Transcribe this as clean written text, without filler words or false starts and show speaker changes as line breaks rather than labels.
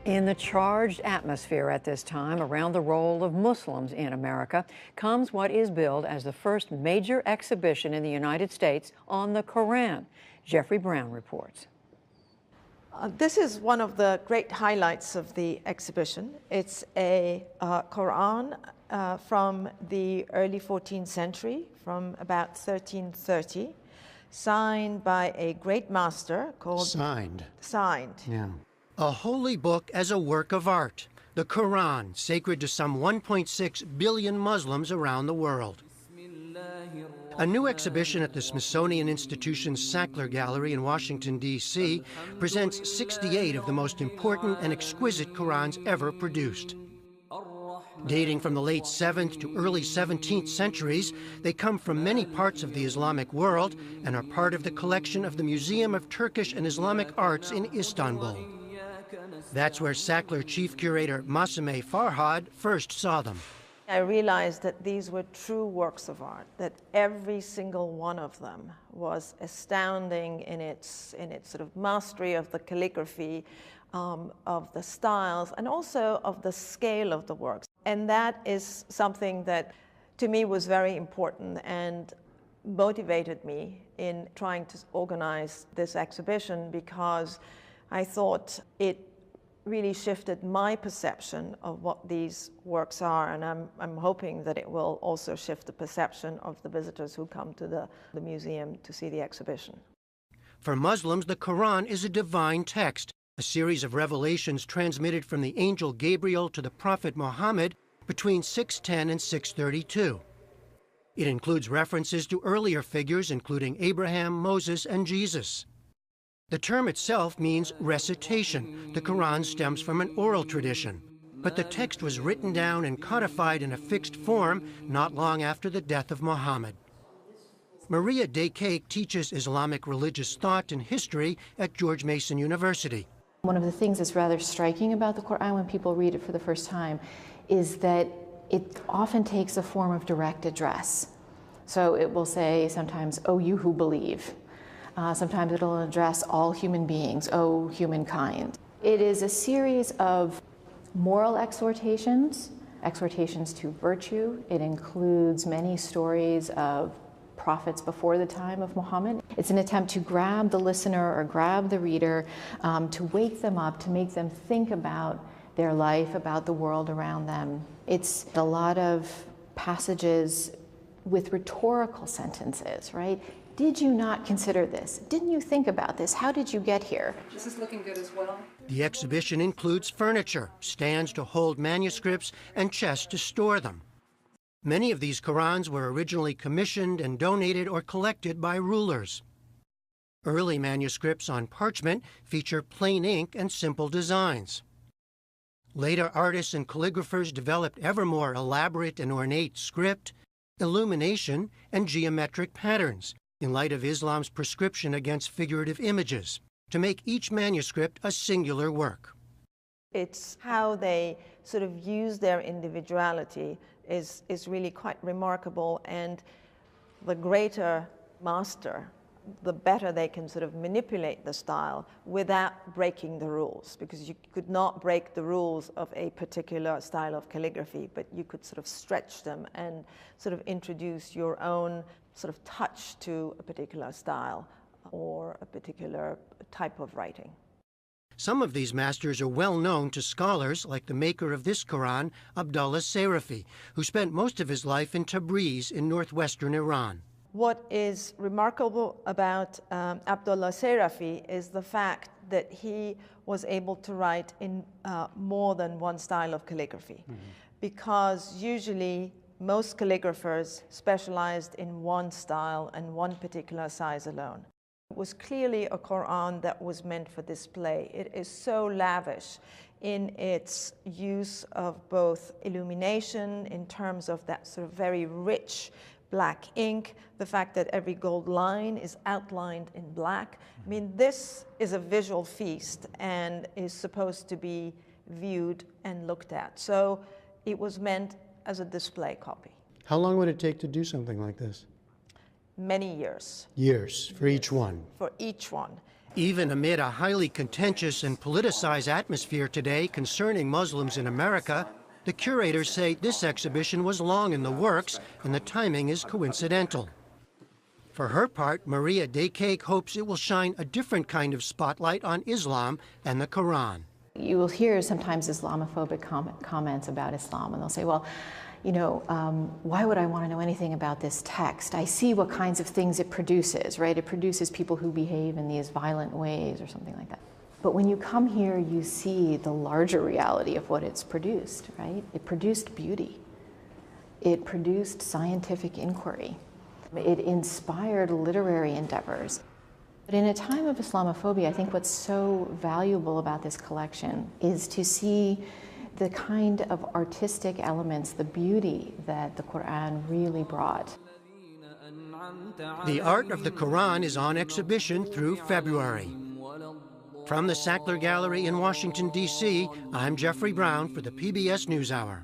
In the charged atmosphere at this time around the role of Muslims in America comes what is billed as the first major exhibition in the United States on the Quran. Jeffrey Brown reports.
This is one of the great highlights of the exhibition. It's a Quran from the early 14th century, from about 1330, signed by a great master called... Signed.
Yeah. A holy book as a work of art. The Quran, sacred to some 1.6 billion Muslims around the world. A new exhibition at the Smithsonian Institution's Sackler Gallery in Washington, D.C. presents 68 of the most important and exquisite Qurans ever produced. Dating from the late 7th to early 17th centuries, they come from many parts of the Islamic world and are part of the collection of the Museum of Turkish and Islamic Arts in Istanbul. That's where Sackler chief curator Masime Farhad first saw them.
I realized that these were true works of art, that every single one of them was astounding in its sort of mastery of the calligraphy, of the styles, and also of the scale of the works. And that is something that, to me, was very important and motivated me in trying to organize this exhibition, because I thought it really shifted my perception of what these works are, and I'm hoping that it will also shift the perception of the visitors who come to the museum to see the exhibition.
For Muslims, the Quran is a divine text, a series of revelations transmitted from the angel Gabriel to the prophet Muhammad between 610 and 632. It includes references to earlier figures, including Abraham, Moses, and Jesus. The term itself means recitation. The Quran stems from an oral tradition, but the text was written down and codified in a fixed form not long after the death of Muhammad. Maria Daycake teaches Islamic religious thought and history at George Mason University.
One of the things that's rather striking about the Quran when people read it for the first time is that it often takes a form of direct address. So it will say sometimes, "Oh, you who believe." Sometimes it'll address all human beings, "Oh, humankind." It is a series of moral exhortations, exhortations to virtue. It includes many stories of prophets before the time of Muhammad. It's an attempt to grab the listener or grab the reader, to wake them up, to make them think about their life, about the world around them. It's a lot of passages with rhetorical sentences, right? Did you not consider this? Didn't you think about this? How did you get here?
This is looking good as well.
The exhibition includes furniture, stands to hold manuscripts, and chests to store them. Many of these Qurans were originally commissioned and donated or collected by rulers. Early manuscripts on parchment feature plain ink and simple designs. Later artists and calligraphers developed ever more elaborate and ornate script, illumination, and geometric patterns, in light of Islam's prescription against figurative images, to make each manuscript a singular work.
It's how they sort of use their individuality is really quite remarkable, and the greater master, the better they can sort of manipulate the style without breaking the rules, because you could not break the rules of a particular style of calligraphy, but you could sort of stretch them and sort of introduce your own sort of touch to a particular style or a particular type of writing.
Some of these masters are well known to scholars, like the maker of this Quran, Abdullah Sarafi, who spent most of his life in Tabriz in northwestern Iran.
What is remarkable about Abdullah Sarafi is the fact that he was able to write in more than one style of calligraphy, because usually most calligraphers specialized in one style and one particular size alone. It was clearly a Quran that was meant for display. It is so lavish in its use of both illumination, in terms of that sort of very rich black ink, the fact that every gold line is outlined in black. I mean, this is a visual feast and is supposed to be viewed and looked at. So it was meant as a display copy.
How long would it take to do something like this?
Many years.
Years for each one?
For each one.
Even amid a highly contentious and politicized atmosphere today concerning Muslims in America, the curators say this exhibition was long in the works and the timing is coincidental. For her part, Maria Daycake hopes it will shine a different kind of spotlight on Islam and the Quran.
You will hear sometimes Islamophobic comments about Islam, and they'll say, well, you know, why would I want to know anything about this text? I see what kinds of things it produces, right? It produces people who behave in these violent ways or something like that. But when you come here, you see the larger reality of what it's produced, right? It produced beauty. It produced scientific inquiry. It inspired literary endeavors. But in a time of Islamophobia, I think what's so valuable about this collection is to see the kind of artistic elements, the beauty that the Quran really brought.
The art of the Quran is on exhibition through February. From the Sackler Gallery in Washington, D.C., I'm Jeffrey Brown for the PBS NewsHour.